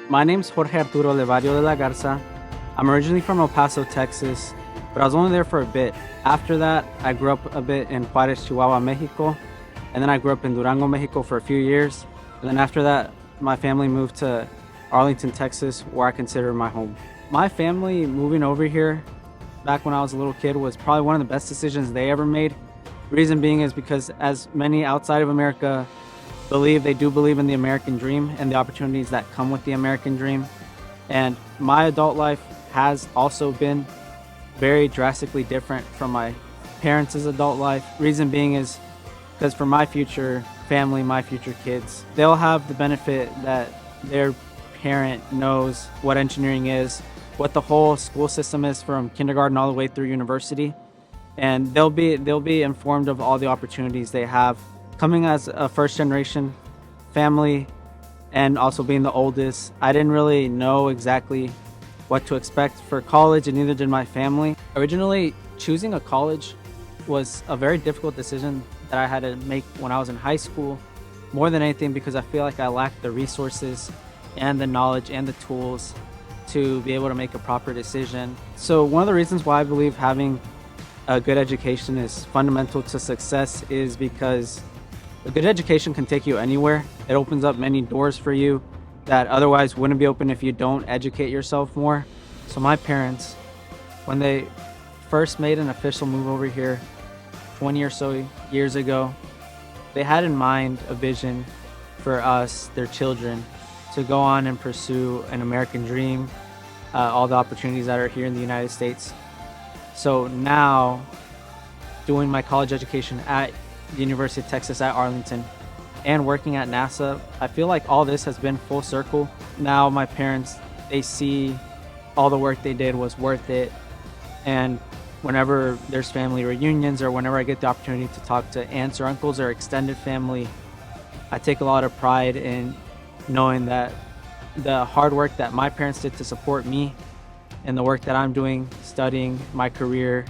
My name's Jorge Arturo Levario de la Garza. I'm originally from El Paso, Texas, but I was only there for a bit. After that, I grew up a bit in Juarez, Chihuahua, Mexico, and then I grew up in Durango, Mexico for a few years. And then after that, my family moved to Arlington, Texas, where I consider my home. My family moving over here back when I was a little kid was probably one of the best decisions they ever made. Reason being is because as many outside of America they do believe in the American dream and the opportunities that come with the American dream. And my adult life has also been very drastically different from my parents' adult life. Reason being is because for my future family, my future kids, they'll have the benefit that their parent knows what engineering is, what the whole school system is from kindergarten all the way through university. And they'll be informed of all the opportunities they have. Coming as a first generation family and also being the oldest, I didn't really know exactly what to expect for college, and neither did my family. Originally, choosing a college was a very difficult decision that I had to make when I was in high school, more than anything because I feel like I lacked the resources and the knowledge and the tools to be able to make a proper decision. So one of the reasons why I believe having a good education is fundamental to success is because a good education can take you anywhere. It opens up many doors for you that otherwise wouldn't be open if you don't educate yourself more. So my parents, when they first made an official move over here 20 or so years ago, they had in mind a vision for us, their children, to go on and pursue an American dream, all the opportunities that are here in the United States. So now, doing my college education at the University of Texas at Arlington and working at NASA, I feel like all this has been full circle. Now my parents, they see all the work they did was worth it. And whenever there's family reunions or whenever I get the opportunity to talk to aunts or uncles or extended family, I take a lot of pride in knowing that the hard work that my parents did to support me and the work that I'm doing, studying my career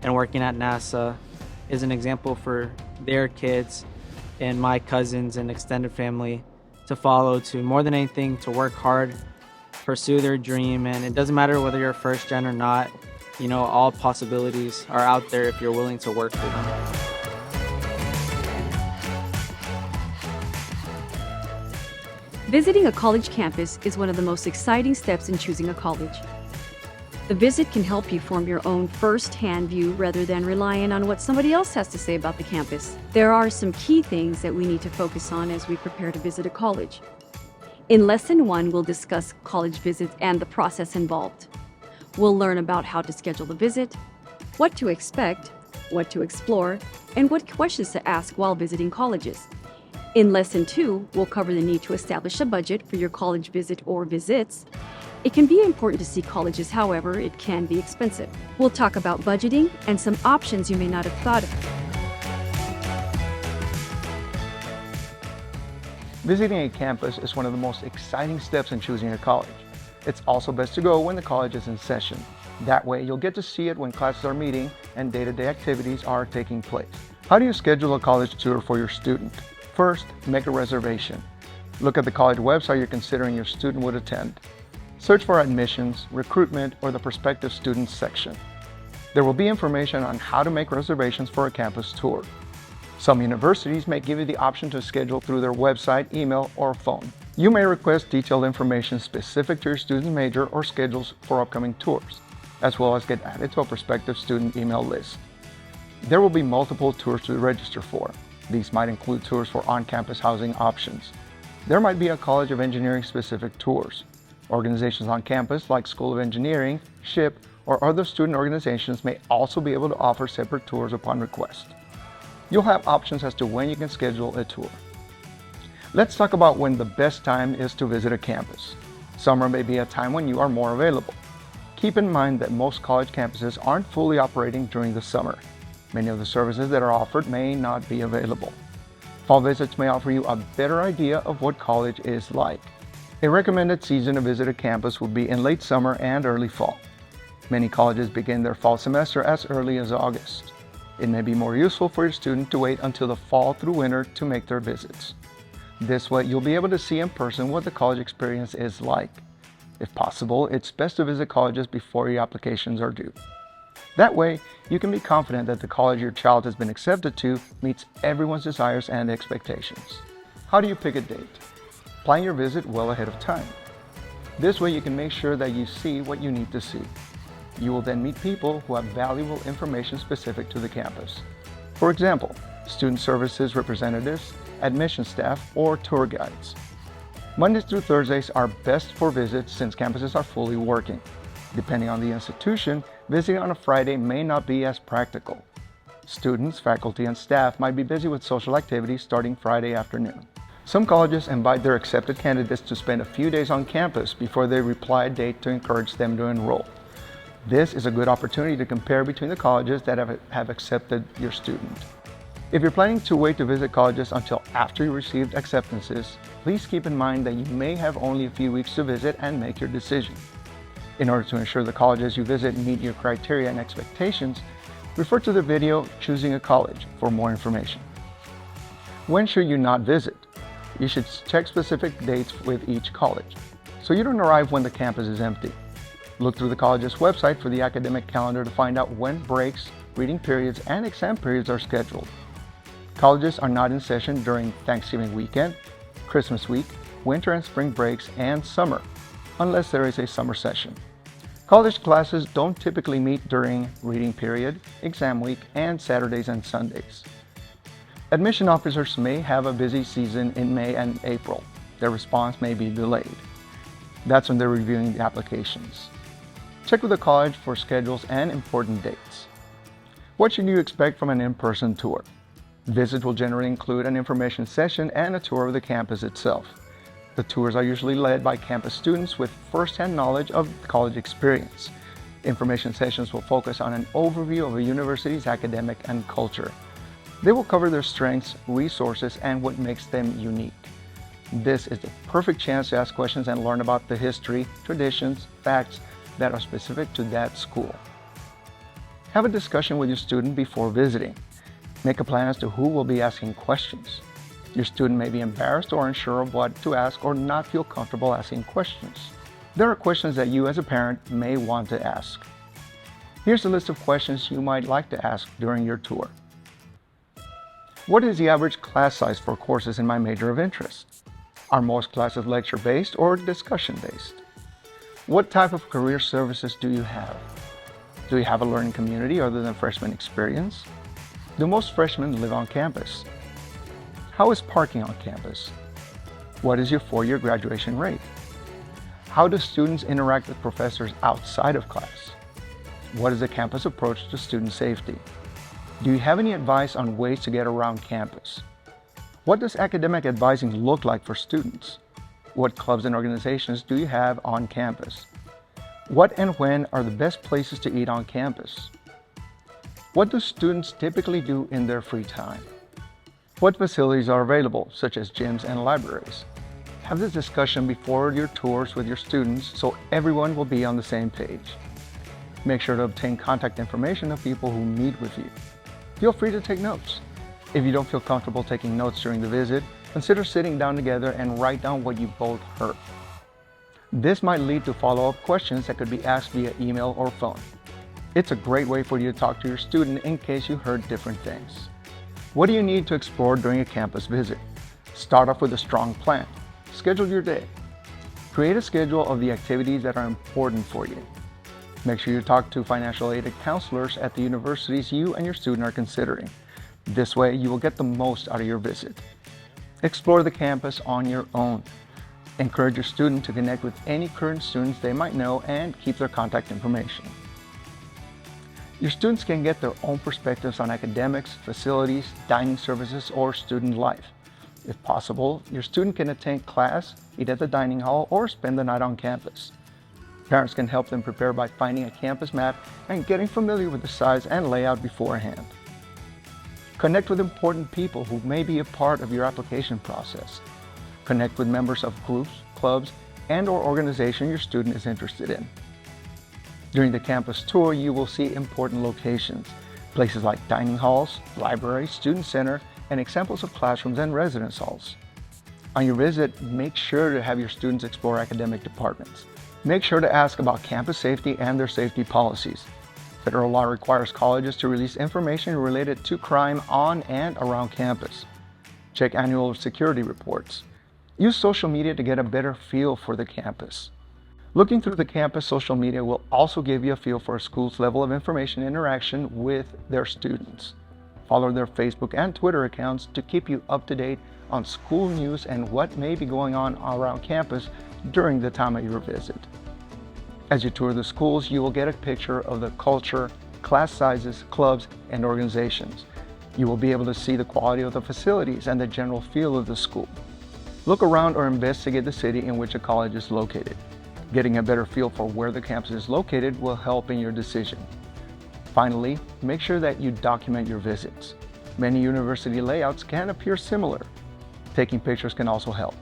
and working at NASA, is an example for their kids and my cousins and extended family to follow, to more than anything to work hard, pursue their dream. And it doesn't matter whether you're first gen or not, all possibilities are out there if you're willing to work for them. Visiting a college campus is one of the most exciting steps in choosing a college. The visit can help you form your own first-hand view rather than relying on what somebody else has to say about the campus. There are some key things that we need to focus on as we prepare to visit a college. In Lesson 1, we'll discuss college visits and the process involved. We'll learn about how to schedule the visit, what to expect, what to explore, and what questions to ask while visiting colleges. In Lesson 2, we'll cover the need to establish a budget for your college visit or visits. It can be important to see colleges, however, it can be expensive. We'll talk about budgeting and some options you may not have thought of. Visiting a campus is one of the most exciting steps in choosing a college. It's also best to go when the college is in session. That way, you'll get to see it when classes are meeting and day-to-day activities are taking place. How do you schedule a college tour for your student? First, make a reservation. Look at the college website you're considering your student would attend. Search for admissions, recruitment, or the prospective students section. There will be information on how to make reservations for a campus tour. Some universities may give you the option to schedule through their website, email, or phone. You may request detailed information specific to your student major or schedules for upcoming tours, as well as get added to a prospective student email list. There will be multiple tours to register for. These might include tours for on-campus housing options. There might be a College of Engineering specific tours. Organizations on campus like School of Engineering, SHIP, or other student organizations may also be able to offer separate tours upon request. You'll have options as to when you can schedule a tour. Let's talk about when the best time is to visit a campus. Summer may be a time when you are more available. Keep in mind that most college campuses aren't fully operating during the summer. Many of the services that are offered may not be available. Fall visits may offer you a better idea of what college is like. A recommended season to visit a campus would be in late summer and early fall. Many colleges begin their fall semester as early as August. It may be more useful for your student to wait until the fall through winter to make their visits. This way, you'll be able to see in person what the college experience is like. If possible, it's best to visit colleges before your applications are due. That way, you can be confident that the college your child has been accepted to meets everyone's desires and expectations. How do you pick a date? Plan your visit well ahead of time. This way, you can make sure that you see what you need to see. You will then meet people who have valuable information specific to the campus. For example, student services representatives, admission staff, or tour guides. Mondays through Thursdays are best for visits since campuses are fully working. Depending on the institution, visiting on a Friday may not be as practical. Students, faculty, and staff might be busy with social activities starting Friday afternoon. Some colleges invite their accepted candidates to spend a few days on campus before they reply a date to encourage them to enroll. This is a good opportunity to compare between the colleges that have accepted your student. If you're planning to wait to visit colleges until after you received acceptances, please keep in mind that you may have only a few weeks to visit and make your decision. In order to ensure the colleges you visit meet your criteria and expectations, refer to the video Choosing a College for more information. When should you not visit? You should check specific dates with each college, so you don't arrive when the campus is empty. Look through the college's website for the academic calendar to find out when breaks, reading periods, and exam periods are scheduled. Colleges are not in session during Thanksgiving weekend, Christmas week, winter and spring breaks, and summer, unless there is a summer session. College classes don't typically meet during reading period, exam week, and Saturdays and Sundays. Admission officers may have a busy season in May and April. Their response may be delayed. That's when they're reviewing the applications. Check with the college for schedules and important dates. What should you expect from an in-person tour? Visits will generally include an information session and a tour of the campus itself. The tours are usually led by campus students with first-hand knowledge of the college experience. Information sessions will focus on an overview of a university's academic and culture. They will cover their strengths, resources, and what makes them unique. This is the perfect chance to ask questions and learn about the history, traditions, facts that are specific to that school. Have a discussion with your student before visiting. Make a plan as to who will be asking questions. Your student may be embarrassed or unsure of what to ask or not feel comfortable asking questions. There are questions that you as a parent may want to ask. Here's a list of questions you might like to ask during your tour. What is the average class size for courses in my major of interest? Are most classes lecture-based or discussion-based? What type of career services do you have? Do you have a learning community other than freshman experience? Do most freshmen live on campus? How is parking on campus? What is your four-year graduation rate? How do students interact with professors outside of class? What is the campus approach to student safety? Do you have any advice on ways to get around campus? What does academic advising look like for students? What clubs and organizations do you have on campus? What and when are the best places to eat on campus? What do students typically do in their free time? What facilities are available, such as gyms and libraries? Have this discussion before your tours with your students so everyone will be on the same page. Make sure to obtain contact information of people who meet with you. Feel free to take notes. If you don't feel comfortable taking notes during the visit, consider sitting down together and write down what you both heard. This might lead to follow-up questions that could be asked via email or phone. It's a great way for you to talk to your student in case you heard different things. What do you need to explore during a campus visit? Start off with a strong plan. Schedule your day. Create a schedule of the activities that are important for you. Make sure you talk to financial aided counselors at the universities you and your student are considering. This way, you will get the most out of your visit. Explore the campus on your own. Encourage your student to connect with any current students they might know and keep their contact information. Your students can get their own perspectives on academics, facilities, dining services, or student life. If possible, your student can attend class, eat at the dining hall, or spend the night on campus. Parents can help them prepare by finding a campus map and getting familiar with the size and layout beforehand. Connect with important people who may be a part of your application process. Connect with members of groups, clubs, and/or organization your student is interested in. During the campus tour, you will see important locations, places like dining halls, libraries, student center, and examples of classrooms and residence halls. On your visit, make sure to have your students explore academic departments. Make sure to ask about campus safety and their safety policies. Federal law requires colleges to release information related to crime on and around campus. Check annual security reports. Use social media to get a better feel for the campus. Looking through the campus social media will also give you a feel for a school's level of information interaction with their students. Follow their Facebook and Twitter accounts to keep you up to date on school news and what may be going on around campus during the time of your visit. As you tour the schools, you will get a picture of the culture, class sizes, clubs, and organizations. You will be able to see the quality of the facilities and the general feel of the school. Look around or investigate the city in which a college is located. Getting a better feel for where the campus is located will help in your decision. Finally, make sure that you document your visits. Many university layouts can appear similar. Taking pictures can also help.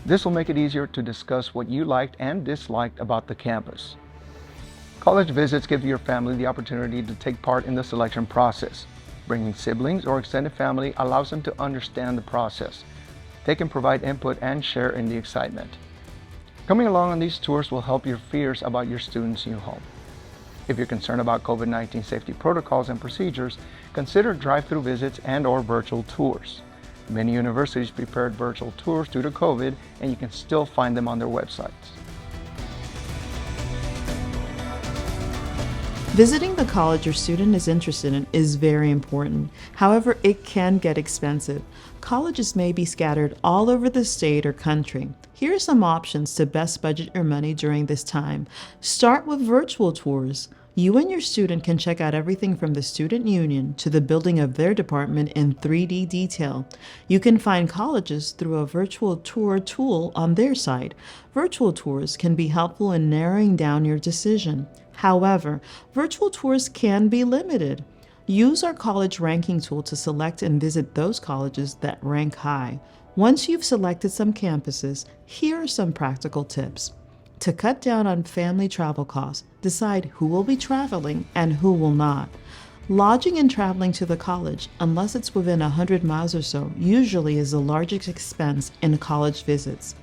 This will make it easier to discuss what you liked and disliked about the campus. College visits give your family the opportunity to take part in the selection process. Bringing siblings or extended family allows them to understand the process. They can provide input and share in the excitement. Coming along on these tours will help your fears about your students' new home. If you're concerned about COVID-19 safety protocols and procedures, consider drive-through visits and/or virtual tours. Many universities prepared virtual tours due to COVID, and you can still find them on their websites. Visiting the college your student is interested in is very important. However, it can get expensive. Colleges may be scattered all over the state or country. Here are some options to best budget your money during this time. Start with virtual tours. You and your student can check out everything from the student union to the building of their department in 3D detail. You can find colleges through a virtual tour tool on their site. Virtual tours can be helpful in narrowing down your decision. However, virtual tours can be limited. Use our college ranking tool to select and visit those colleges that rank high. Once you've selected some campuses, here are some practical tips. To cut down on family travel costs, decide who will be traveling and who will not. Lodging and traveling to the college, unless it's within 100 miles or so, usually is the largest expense in college visits.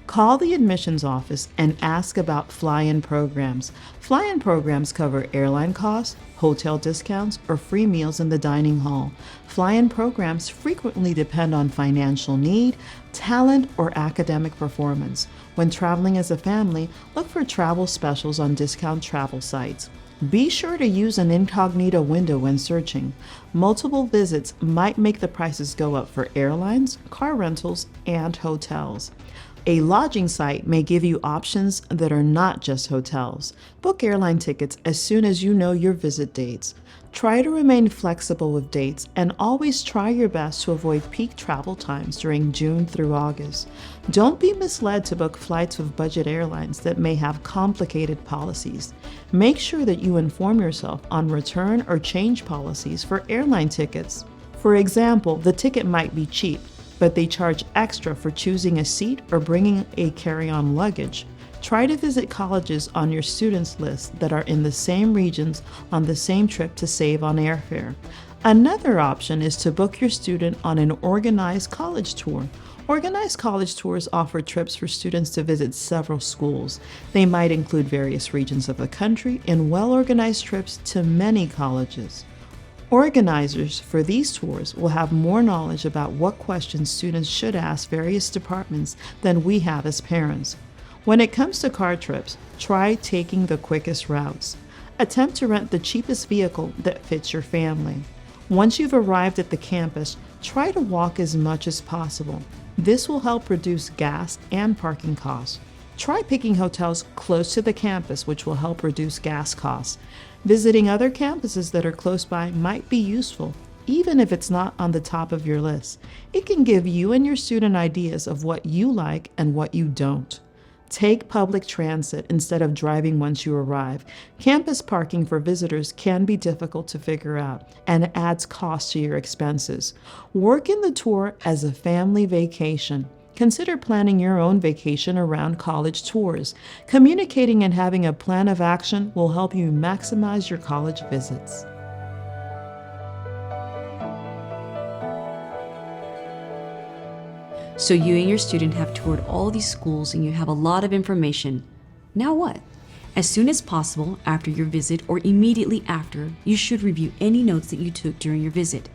Call the admissions office and ask about fly-in programs. Fly-in programs cover airline costs, hotel discounts, or free meals in the dining hall. Fly-in programs frequently depend on financial need, talent, or academic performance. When traveling as a family, look for travel specials on discount travel sites. Be sure to use an incognito window when searching. Multiple visits might make the prices go up for airlines, car rentals, and hotels. A lodging site may give you options that are not just hotels. Book airline tickets as soon as you know your visit dates. Try to remain flexible with dates and always try your best to avoid peak travel times during June through August. Don't be misled to book flights with budget airlines that may have complicated policies. Make sure that you inform yourself on return or change policies for airline tickets. For example, the ticket might be cheap, but they charge extra for choosing a seat or bringing a carry-on luggage. Try to visit colleges on your students list that are in the same regions on the same trip to save on airfare. Another option is to book your student on an organized college tour. Organized college tours offer trips for students to visit several schools. They might include various regions of the country and well-organized trips to many colleges. Organizers for these tours will have more knowledge about what questions students should ask various departments than we have as parents. When it comes to car trips, try taking the quickest routes. Attempt to rent the cheapest vehicle that fits your family. Once you've arrived at the campus, try to walk as much as possible. This will help reduce gas and parking costs. Try picking hotels close to the campus, which will help reduce gas costs. Visiting other campuses that are close by might be useful, even if it's not on the top of your list. It can give you and your student ideas of what you like and what you don't. Take public transit instead of driving once you arrive. Campus parking for visitors can be difficult to figure out and adds cost to your expenses. Work in the tour as a family vacation. Consider planning your own vacation around college tours. Communicating and having a plan of action will help you maximize your college visits. So you and your student have toured all these schools and you have a lot of information. Now what? As soon as possible after your visit or immediately after, you should review any notes that you took during your visit.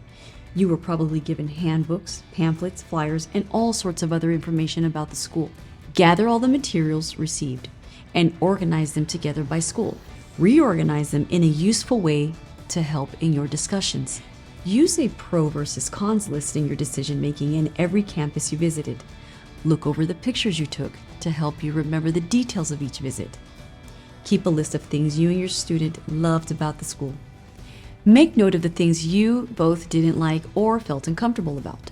You were probably given handbooks, pamphlets, flyers, and all sorts of other information about the school. Gather all the materials received and organize them together by school. Reorganize them in a useful way to help in your discussions. Use a pro versus cons list in your decision making in every campus you visited. Look over the pictures you took to help you remember the details of each visit. Keep a list of things you and your student loved about the school. Make note of the things you both didn't like or felt uncomfortable about.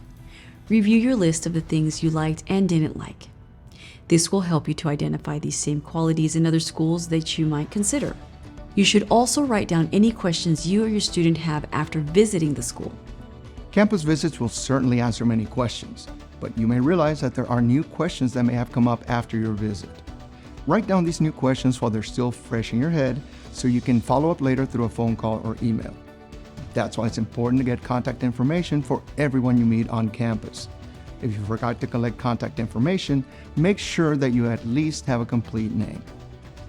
Review your list of the things you liked and didn't like. This will help you to identify these same qualities in other schools that you might consider. You should also write down any questions you or your student have after visiting the school. Campus visits will certainly answer many questions, but you may realize that there are new questions that may have come up after your visit. Write down these new questions while they're still fresh in your head so you can follow up later through a phone call or email. That's why it's important to get contact information for everyone you meet on campus. If you forgot to collect contact information, make sure that you at least have a complete name.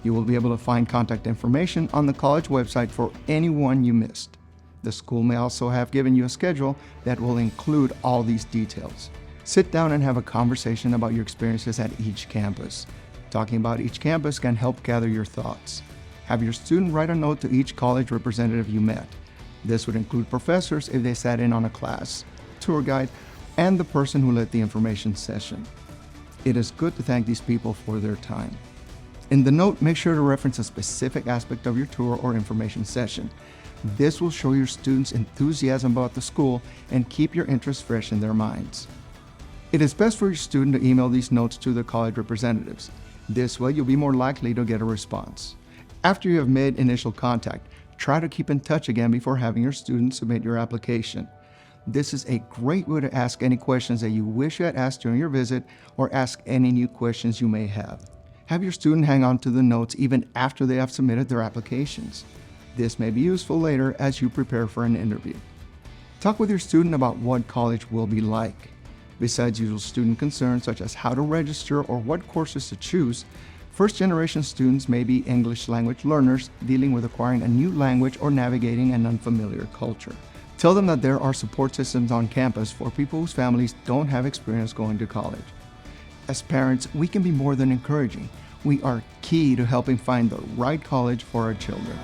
You will be able to find contact information on the college website for anyone you missed. The school may also have given you a schedule that will include all these details. Sit down and have a conversation about your experiences at each campus. Talking about each campus can help gather your thoughts. Have your student write a note to each college representative you met. This would include professors if they sat in on a class, tour guide, and the person who led the information session. It is good to thank these people for their time. In the note, make sure to reference a specific aspect of your tour or information session. This will show your students enthusiasm about the school and keep your interest fresh in their minds. It is best for your student to email these notes to the college representatives. This way, you'll be more likely to get a response. After you have made initial contact, try to keep in touch again before having your student submit your application. This is a great way to ask any questions that you wish you had asked during your visit or ask any new questions you may have. Have your student hang on to the notes even after they have submitted their applications. This may be useful later as you prepare for an interview. Talk with your student about what college will be like. Besides usual student concerns such as how to register or what courses to choose, first-generation students may be English language learners dealing with acquiring a new language or navigating an unfamiliar culture. Tell them that there are support systems on campus for people whose families don't have experience going to college. As parents, we can be more than encouraging. We are key to helping find the right college for our children.